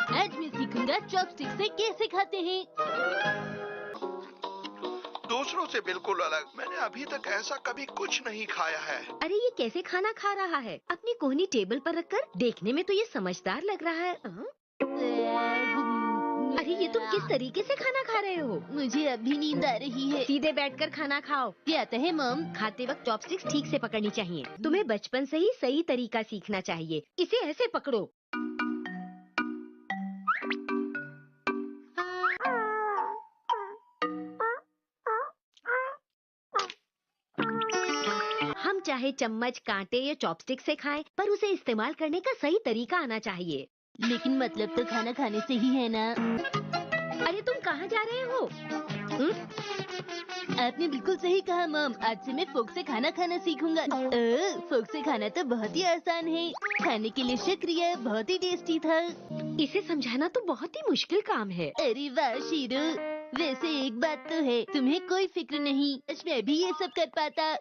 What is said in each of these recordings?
आज मैं सीखूंगा चॉपस्टिक से कैसे खाते हैं। दूसरों से बिल्कुल अलग। मैंने अभी तक ऐसा कभी कुछ नहीं खाया है। अरे ये कैसे खाना खा रहा है? अपनी कोहनी टेबल पर रखकर। देखने में तो ये समझदार लग रहा है। अरे ये तुम किस तरीके से खाना खा रहे हो? मुझे अभी नींद आ रही है। सीधे बैठकर खाना खाओ। क्या आता है मॉम? खाते वक्त चॉपस्टिक्स ठीक से पकड़नी चाहिए। तुम्हें बचपन से ही सही तरीका सीखना चाहिए। इसे ऐसे पकड़ो। हम चाहे चम्मच, कांटे या चॉपस्टिक से खाएं, पर उसे इस्तेमाल करने का सही तरीका आना चाहिए। लेकिन मतलब तो खाना खाने से ही है ना। अरे तुम कहाँ जा रहे हो? आपने बिल्कुल सही कहा मॉम। आज से मैं फोक से खाना खाना सीखूंगा। फोक से खाना तो बहुत ही आसान है। खाने के लिए शुक्रिया, बहुत ही टेस्टी था। इसे समझाना तो बहुत ही मुश्किल काम है। अरे वाह शीरू, वैसे एक बात तो है, तुम्हें कोई फिक्र नहीं। मैं भी ये सब कर पाता।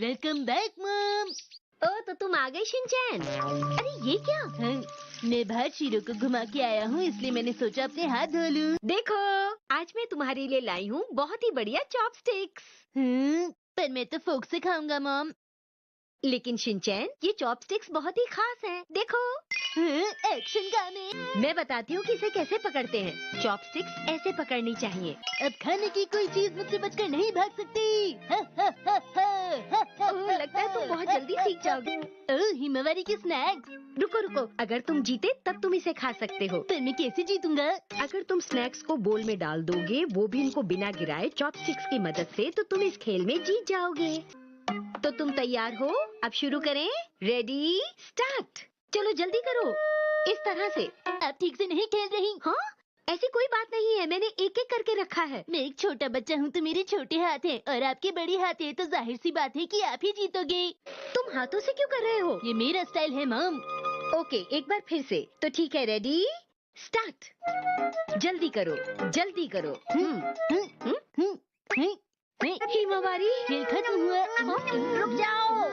Welcome back mom. ओ तो तुम आ गई शिनचैन। अरे ये क्या? मैं बाहर शीरू को घुमा के आया हूँ, इसलिए मैंने सोचा अपने हाथ धो लूं। देखो आज मैं तुम्हारे लिए लाई हूँ बहुत ही बढ़िया चॉपस्टिक्स। पर मैं तो फोक से खाऊंगा मॉम। लेकिन शिनचैन ये चॉपस्टिक्स बहुत ही खास हैं। देखो एक्शन गाने। मैं बताती हूँ कि इसे कैसे पकड़ते हैं। चॉपस्टिक्स ऐसे पकड़नी चाहिए। अब खाने की कोई चीज मुझसे बचकर नहीं भाग सकती। ओह, लगता है तुम बहुत जल्दी सीख जाओगे। ओह, हिमावारी के स्नैक्स। रुको रुको, अगर तुम जीते तब तुम इसे खा सकते हो। पर मैं कैसे जीतूंगा? अगर तुम स्नैक्स को बोल में डाल दोगे, वो भी इनको बिना गिराए चॉपस्टिक्स की मदद से, तो तुम इस खेल में जीत जाओगे। तो तुम तैयार हो? अब शुरू करें। Ready start. चलो जल्दी करो। इस तरह से। आप ठीक से नहीं खेल रही। हाँ ऐसी कोई बात नहीं है, मैंने एक एक करके रखा है। मैं एक छोटा बच्चा हूँ तो मेरे छोटे हाथ हैं और आपके बड़े हाथ हैं, तो जाहिर सी बात है कि आप ही जीतोगे। तुम हाथों से क्यों कर रहे हो? ये मेरा स्टाइल है मॉम। ओके एक बार फिर से। तो ठीक है, रेडी स्टार्ट। जल्दी करो जल्दी करो। हिमावारी खेल खत्म हुआ। रुक जाओ।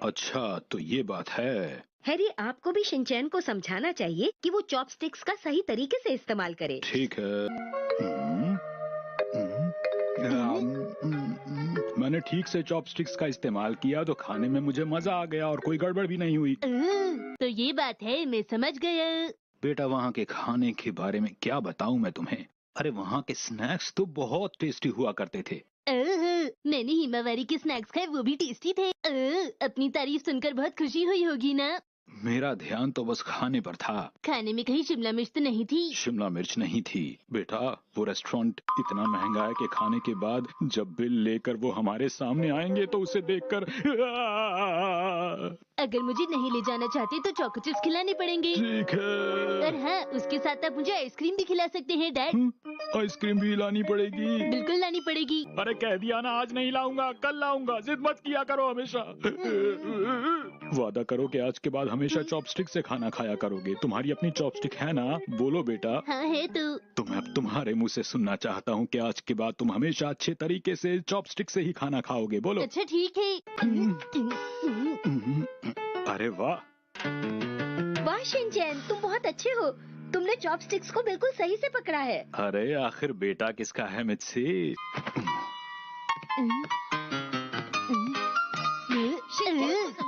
अच्छा तो ये बात है। हैरी आपको भी शिनचैन को समझाना चाहिए कि वो चॉपस्टिक्स का सही तरीके से इस्तेमाल करे। ठीक है। मैंने ठीक से चॉपस्टिक्स का इस्तेमाल किया तो खाने में मुझे मजा आ गया और कोई गड़बड़ भी नहीं हुई। तो ये बात है, मैं समझ गया। बेटा वहाँ के खाने के बारे में क्या बताऊँ मैं तुम्हें। अरे वहाँ के स्नैक्स तो बहुत टेस्टी हुआ करते थे। मैंने हिमावारी के स्नैक्स खाए, वो भी टेस्टी थे। अपनी तारीफ सुनकर बहुत खुशी हुई होगी ना? मेरा ध्यान तो बस खाने पर था। खाने में कहीं शिमला मिर्च तो नहीं थी? शिमला मिर्च नहीं थी बेटा। वो रेस्टोरेंट इतना महंगा है कि खाने के बाद जब बिल लेकर वो हमारे सामने आएंगे तो उसे देखकर अगर मुझे नहीं ले जाना चाहते तो चॉको चिप्स खिलाने पड़ेंगे। ठीक है। और हाँ, उसके साथ आप मुझे आइसक्रीम भी खिला सकते हैं डैड। आइसक्रीम भी लानी पड़ेगी? बिल्कुल लानी पड़ेगी। अरे कह दिया ना, आज नहीं लाऊंगा, कल लाऊंगा। जिद मत किया करो हमेशा। वादा करो कि आज के बाद हमेशा चॉपस्टिक से खाना खाया करोगे। तुम्हारी अपनी चॉपस्टिक है ना? बोलो बेटा। हाँ है तो मैं अब तुम्हारे मुंह से सुनना चाहता हूँ कि आज के बाद तुम हमेशा अच्छे तरीके से चॉपस्टिक से ही खाना खाओगे। बोलो। अच्छा ठीक है। अरे वाह। वाह शिनचैन, तुम बहुत अच्छे हो। तुमने चॉपस्टिक्स को बिल्कुल सही से पकड़ा है। अरे आखिर बेटा किसका है मुझसे?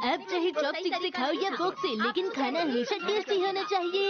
अब चाहे चॉपस्टिक से खाओ या फोक से, लेकिन खाना हमेशा टेस्टी होना चाहिए।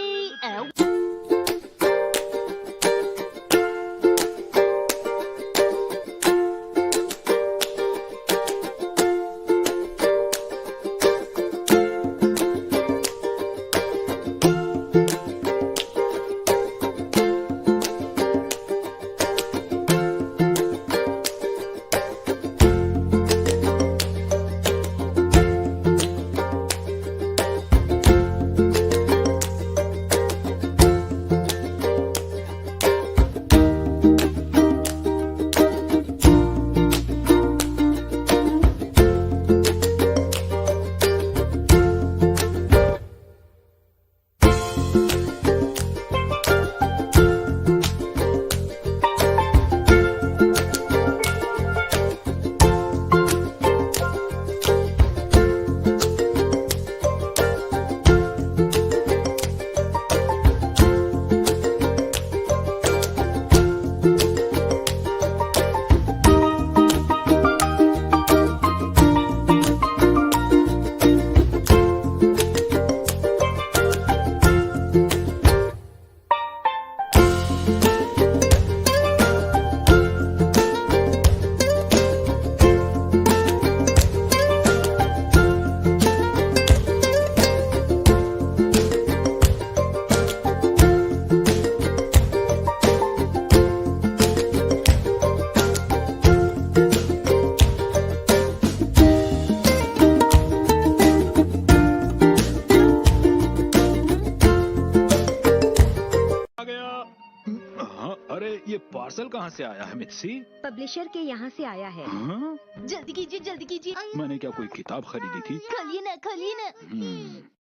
पार्सल कहाँ से आया है मित्सी? पब्लिशर के यहाँ से आया है। हाँ? जल्दी कीजिए, जल्दी कीजिए। मैंने क्या कोई किताब खरीदी थी? खोलिए ना, खोलिए ना।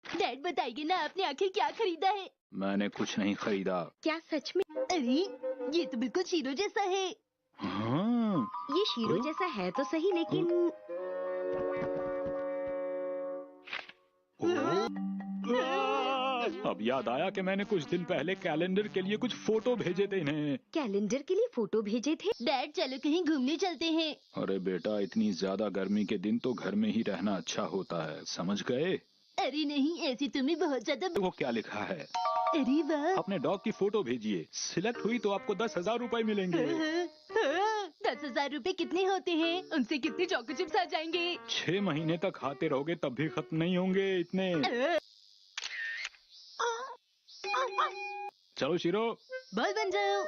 डैड बताइए ना, आपने आखिर क्या खरीदा है? मैंने कुछ नहीं खरीदा। क्या सच में? अरे ये तो बिल्कुल शीरो जैसा है। हाँ। ये शीरो जैसा है तो सही, लेकिन अब याद आया कि मैंने कुछ दिन पहले कैलेंडर के लिए कुछ फोटो भेजे थे इन्हें। कैलेंडर के लिए फोटो भेजे थे? डैड चलो कहीं घूमने चलते हैं। अरे बेटा, इतनी ज्यादा गर्मी के दिन तो घर में ही रहना अच्छा होता है, समझ गए? अरे नहीं, ऐसी तुम्हें बहुत ज्यादा। वो क्या लिखा है? अरे वाह। अपने डॉग की फोटो भेजिए, सिलेक्ट हुई तो आपको 10,000 रुपए मिलेंगे। 10,000 रुपए कितने होते हैं? उनसे कितने चॉको चिप्स आ जाएंगे? 6 महीने तक खाते रहोगे तब भी खत्म नहीं होंगे इतने। चलो शीरो, बॉल बन जाओ।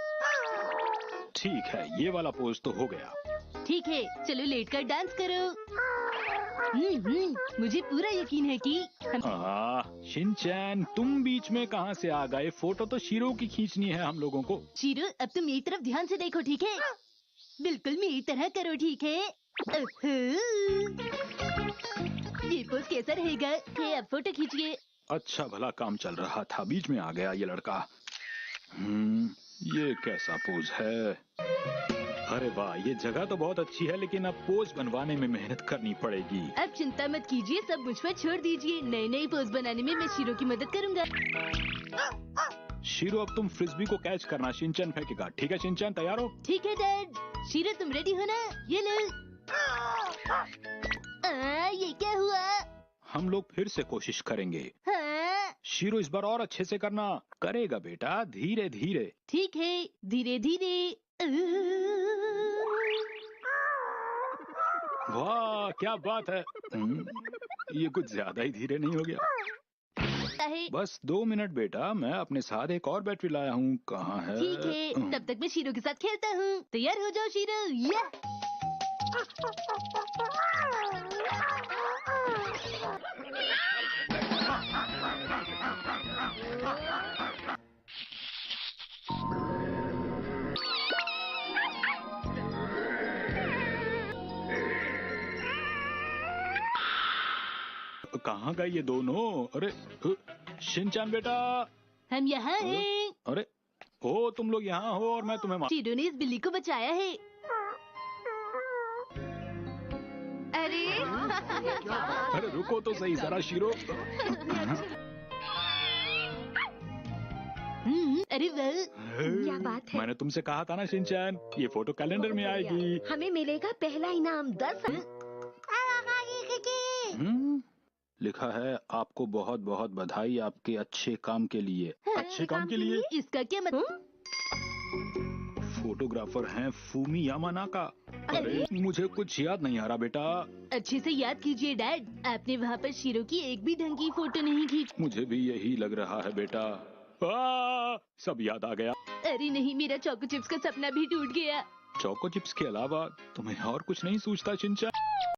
ठीक है, ये वाला पोज तो हो गया। ठीक है, चलो लेट कर डांस करो। मुझे पूरा यकीन है कि शिनचैन, तुम बीच में कहाँ से आ गए? फोटो तो शीरो की खींचनी है हम लोगों को। शीरो, अब तुम मेरी तरफ ध्यान से देखो, ठीक है? बिल्कुल मेरी तरह करो, ठीक है? ये पोज कैसा रहेगा? अब फोटो खींचिए। अच्छा भला काम चल रहा था, बीच में आ गया ये लड़का। ये कैसा पोज है? अरे वाह, ये जगह तो बहुत अच्छी है, लेकिन अब पोज बनवाने में मेहनत करनी पड़ेगी। अब चिंता मत कीजिए, सब मुझ पर छोड़ दीजिए। नई नई पोज बनाने में मैं शीरो की मदद करूंगा। शीरो, अब तुम फ्रिस्बी को कैच करना, शिनचैन फेंकेगा। ठीक है शिनचैन, तैयार हो? ठीक है डैड। शीरो तुम रेडी हो ना? ये लो। ये क्या हुआ? हम लोग फिर से कोशिश करेंगे। हाँ? शीरो, इस बार और अच्छे से करना। करेगा बेटा, धीरे धीरे। ठीक है, धीरे धीरे। वाह क्या बात है। ये कुछ ज्यादा ही धीरे नहीं हो गया? बस 2 मिनट बेटा, मैं अपने साथ एक और बैटरी लाया हूँ। कहाँ है? ठीक है, तब तक मैं शीरो के साथ खेलता हूँ। तैयार हो जाओ शीरो। या! कहाँ गए ये दोनों? अरे शिनचैन बेटा, हम यहाँ हैं। अरे ओ, तुम लोग यहाँ हो और मैं तुम्हें शीरो ने इस बिल्ली को बचाया है। अरे रुको तो सही जरा शीरो। अरे वाह, क्या बात है? मैंने तुमसे कहा था ना शिनचैन, ये फोटो कैलेंडर में आएगी। हमें मिलेगा पहला इनाम 10। लिखा है, आपको बहुत बहुत बधाई आपके अच्छे काम के लिए। अच्छे काम के लिए? इसका क्या मतलब? फोटोग्राफर हैं फूमी यामानाका। अरे मुझे कुछ याद नहीं आ रहा बेटा। अच्छे से याद कीजिए डैड, आपने वहाँ पर शीरो की एक भी ढंग की फोटो नहीं खींची। मुझे भी यही लग रहा है बेटा। सब याद आ गया। अरे नहीं, मेरा चोको चिप्स का सपना भी टूट गया। चोको चिप्स के अलावा तुम्हें और कुछ नहीं सूझता शिनचैन?